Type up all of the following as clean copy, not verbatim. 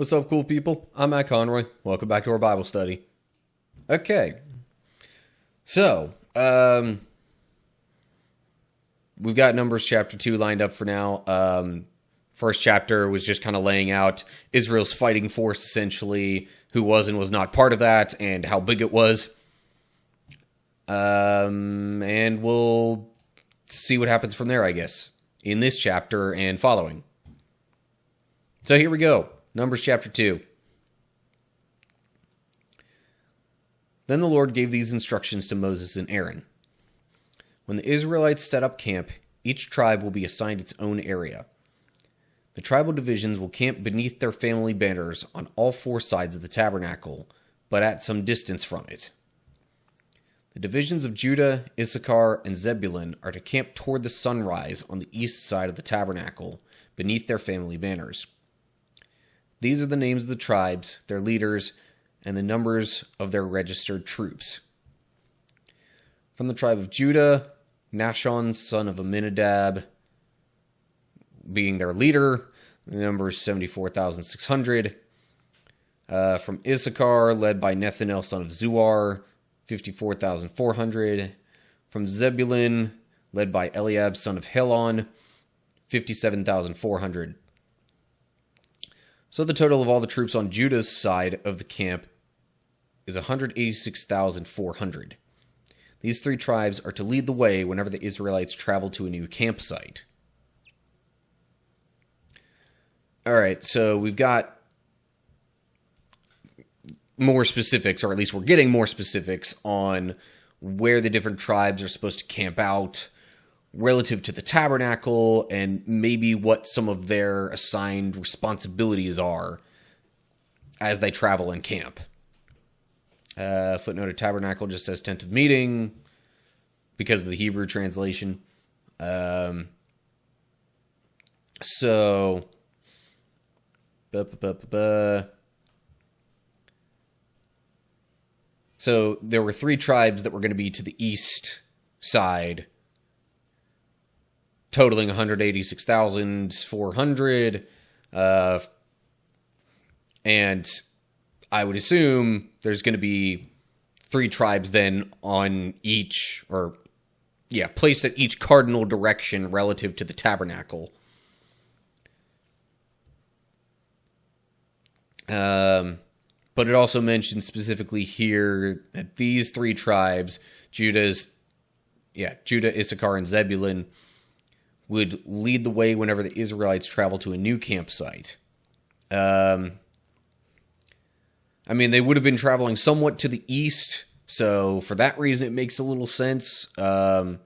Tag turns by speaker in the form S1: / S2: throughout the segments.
S1: What's up, cool people? I'm Matt Conroy. Welcome back to our Bible study. Okay. So, we've got Numbers chapter 2 lined up for now. First chapter was just kind of laying out Israel's fighting force, essentially, who was and was not part of that, and how big it was. And we'll see what happens from there, I guess, in this chapter and following. So here we go. Numbers chapter 2. Then the Lord gave these instructions to Moses and Aaron. When the Israelites set up camp, each tribe will be assigned its own area. The tribal divisions will camp beneath their family banners on all four sides of the tabernacle, but at some distance from it. The divisions of Judah, Issachar, and Zebulun are to camp toward the sunrise on the east side of the tabernacle, beneath their family banners. These are the names of the tribes, their leaders, and the numbers of their registered troops. From the tribe of Judah, Nahshon, son of Amminadab, being their leader. The number is 74,600. From Issachar, led by Nethanel, son of Zuar, 54,400. From Zebulun, led by Eliab, son of Helon, 57,400. So the total of all the troops on Judah's side of the camp is 186,400. These three tribes are to lead the way whenever the Israelites travel to a new campsite. Alright, so we've got more specifics, or at least we're getting more specifics on where the different tribes are supposed to camp out relative to the tabernacle, and maybe what some of their assigned responsibilities are as they travel and camp. Footnote of tabernacle just says tent of meeting because of the Hebrew translation. So there were three tribes that were going to be to the east side, totaling 186,400, and I would assume there's going to be three tribes then on each, placed at each cardinal direction relative to the tabernacle. But it also mentions specifically here that these three tribes, Judah, Issachar, and Zebulun, would lead the way whenever the Israelites travel to a new campsite. They would have been traveling somewhat to the east, so for that reason it makes a little sense. Although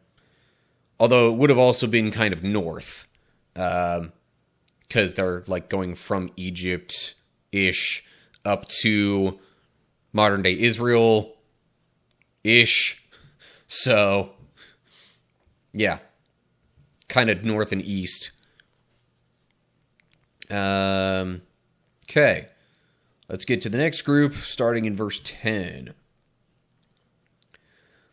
S1: it would have also been kind of north, because they're like going from Egypt-ish up to modern-day Israel-ish. So, yeah. Kind of north and east. Okay. Let's get to the next group, starting in verse 10.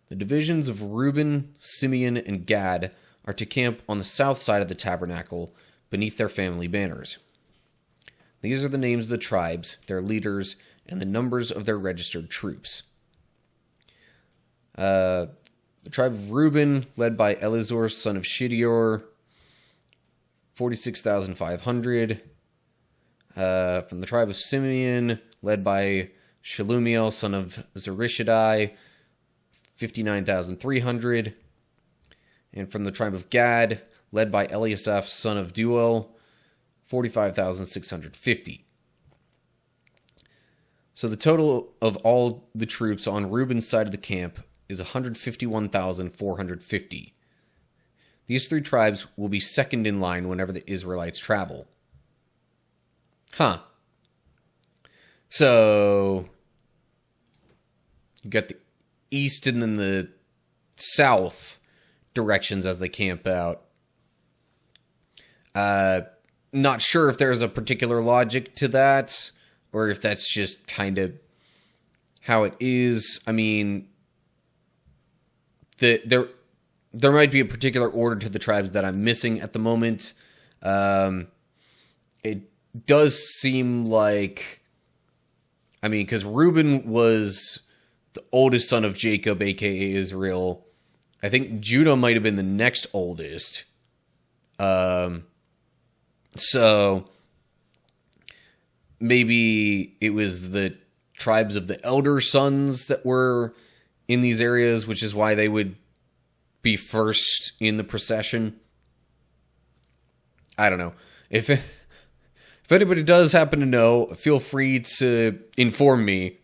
S1: The divisions of Reuben, Simeon, and Gad are to camp on the south side of the tabernacle, beneath their family banners. These are the names of the tribes, their leaders, and the numbers of their registered troops. The tribe of Reuben, led by Elizur, son of Shittior, 46,500. From the tribe of Simeon, led by Shelumiel, son of Zurishaddai, 59,300. And from the tribe of Gad, led by Eliasaph, son of Duel, 45,650. So the total of all the troops on Reuben's side of the camp is 151,450. These three tribes will be second in line whenever the Israelites travel. So, you got the east and then the south directions as they camp out. Not sure if there's a particular logic to that, or if that's just kind of how it is. There might be a particular order to the tribes that I'm missing at the moment. does seem like, I mean, because Reuben was the oldest son of Jacob, aka Israel. I think Judah might have been the next oldest. So maybe it was the tribes of the elder sons that were in these areas, which is why they would be first in the procession. I don't know. If anybody does happen to know, feel free to inform me,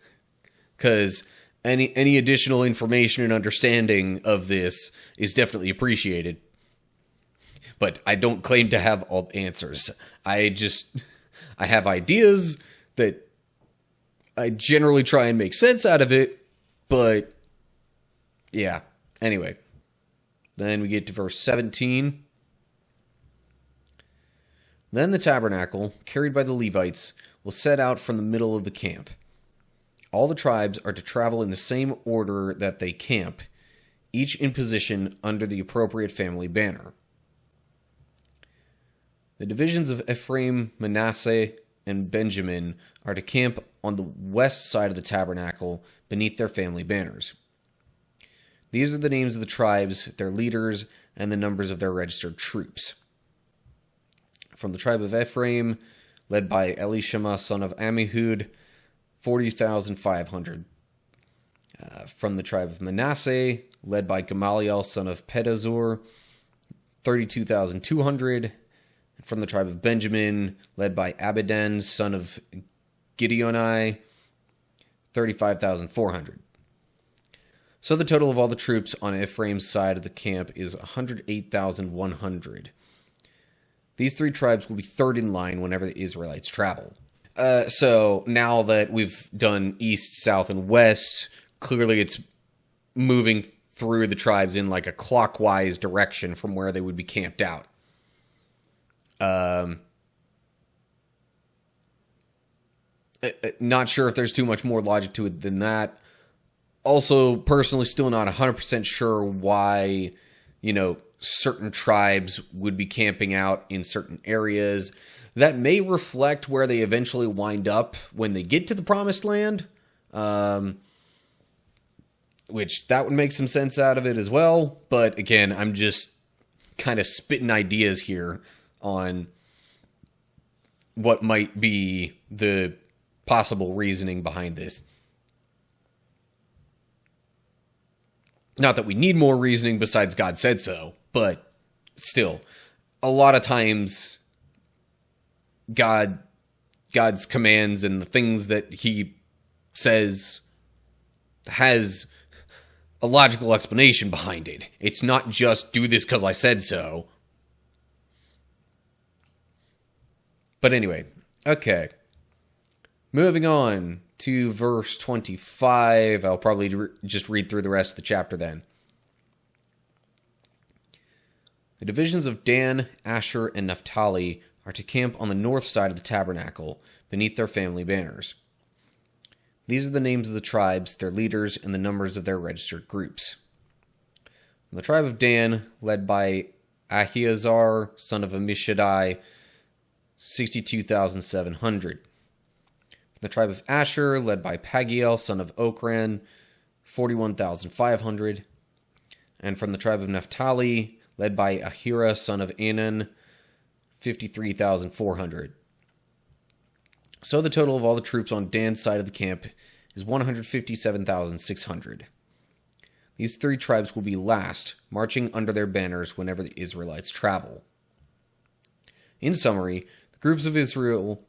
S1: because any additional information and understanding of this is definitely appreciated. But I don't claim to have all the answers. I have ideas that I generally try and make sense out of it, but yeah. Anyway, then we get to verse 17. Then the tabernacle, carried by the Levites, will set out from the middle of the camp. All the tribes are to travel in the same order that they camp, each in position under the appropriate family banner. The divisions of Ephraim, Manasseh, and Benjamin are to camp on the west side of the tabernacle beneath their family banners. These are the names of the tribes, their leaders, and the numbers of their registered troops. From the tribe of Ephraim, led by Elishama, son of Ammihud, 40,500. From the tribe of Manasseh, led by Gamaliel, son of Pedazur, 32,200. From the tribe of Benjamin, led by Abidan, son of Gideoni, 35,400. So the total of all the troops on Ephraim's side of the camp is 108,100. These three tribes will be third in line whenever the Israelites travel. So now that we've done east, south, and west, clearly it's moving through the tribes in like a clockwise direction from where they would be camped out. Not sure if there's too much more logic to it than that. Also, personally, still not 100% sure why, certain tribes would be camping out in certain areas. That may reflect where they eventually wind up when they get to the Promised Land. Which, that would make some sense out of it as well. But again, I'm just kind of spitting ideas here on what might be the possible reasoning behind this. Not that we need more reasoning besides God said so, but still, a lot of times God's commands and the things that he says has a logical explanation behind it. It's not just do this because I said so. But anyway, okay. Moving on to verse 25. I'll probably just read through the rest of the chapter then. The divisions of Dan, Asher, and Naphtali are to camp on the north side of the tabernacle, beneath their family banners. These are the names of the tribes, their leaders, and the numbers of their registered groups. From the tribe of Dan, led by Ahiezar, son of Ammishaddai, 62,700. From the tribe of Asher, led by Pagiel, son of Okran, 41,500. And from the tribe of Naphtali, led by Ahira, son of Anan, 53,400. So the total of all the troops on Dan's side of the camp is 157,600. These three tribes will be last, marching under their banners whenever the Israelites travel. In summary, the groups of Israel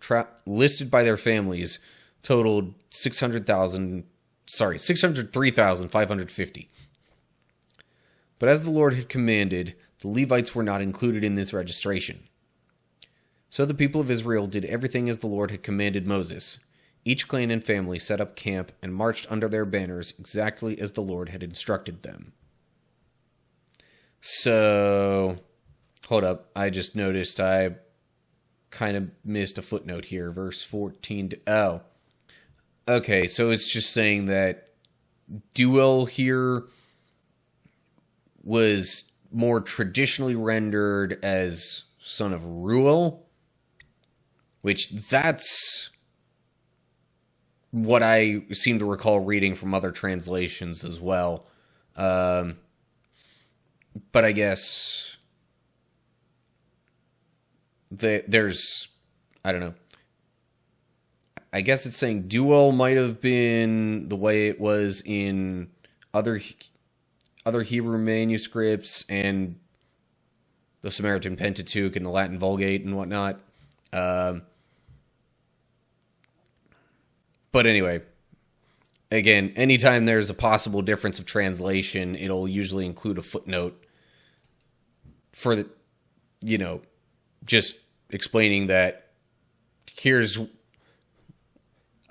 S1: listed by their families totaled 603,550. But as the Lord had commanded, the Levites were not included in this registration. So the people of Israel did everything as the Lord had commanded Moses. Each clan and family set up camp and marched under their banners exactly as the Lord had instructed them. So, hold up. I just noticed I kind of missed a footnote here. Verse 14. Okay, so it's just saying that Deuel here was more traditionally rendered as son of Reuel, which that's what I seem to recall reading from other translations as well. But I guess there's, I don't know. I guess it's saying Duel might have been the way it was in other Hebrew manuscripts and the Samaritan Pentateuch and the Latin Vulgate and whatnot. But anyway, again, anytime there's a possible difference of translation, it'll usually include a footnote for the, just explaining that here's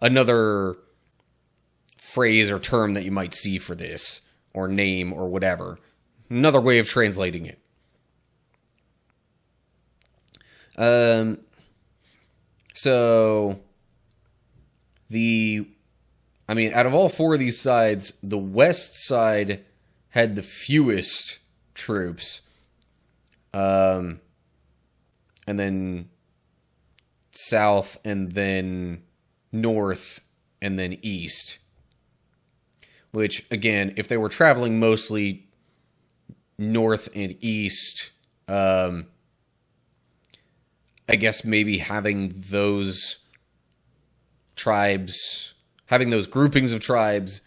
S1: another phrase or term that you might see for this, or name, or whatever. Another way of translating it. So, out of all four of these sides, the west side had the fewest troops. And then south, and then north, and then east. Which, again, if they were traveling mostly north and east, I guess maybe having those tribes, having those groupings of tribes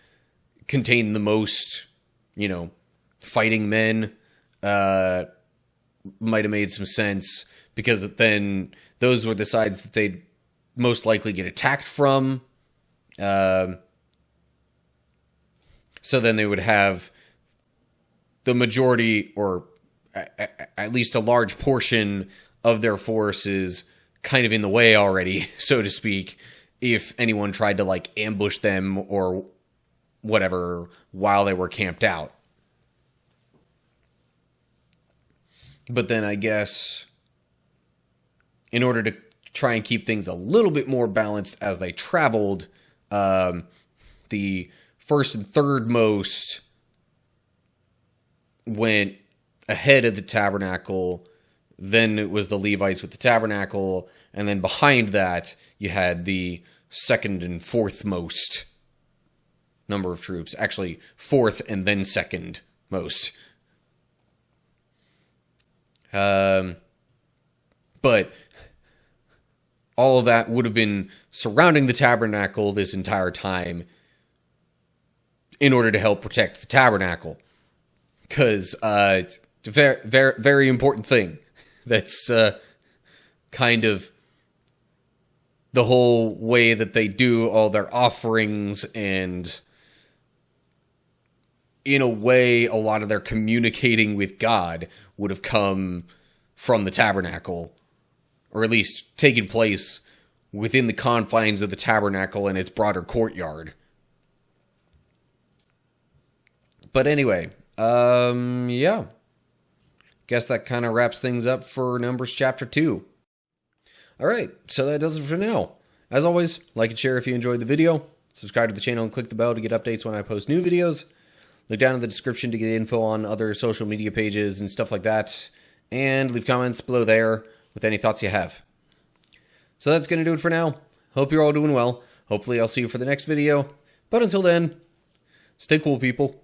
S1: contain the most, fighting men, might have made some sense, because then those were the sides that they'd most likely get attacked from. So then they would have the majority, or at least a large portion of their forces kind of in the way already, so to speak, if anyone tried to ambush them or whatever while they were camped out. But then I guess in order to try and keep things a little bit more balanced as they traveled, the first and third most went ahead of the tabernacle. Then it was the Levites with the tabernacle. And then behind that, you had the second and fourth most number of troops. Actually, fourth and then second most. But all of that would have been surrounding the tabernacle this entire time in order to help protect the tabernacle. Because it's a very, very, very important thing. That's kind of the whole way that they do all their offerings, and in a way, a lot of their communicating with God would have come from the tabernacle, or at least taken place within the confines of the tabernacle and its broader courtyard. But anyway, yeah. Guess that kind of wraps things up for Numbers chapter 2. Alright, so that does it for now. As always, like and share if you enjoyed the video. Subscribe to the channel and click the bell to get updates when I post new videos. Look down in the description to get info on other social media pages and stuff like that. And leave comments below there with any thoughts you have. So that's going to do it for now. Hope you're all doing well. Hopefully I'll see you for the next video. But until then, stay cool, people.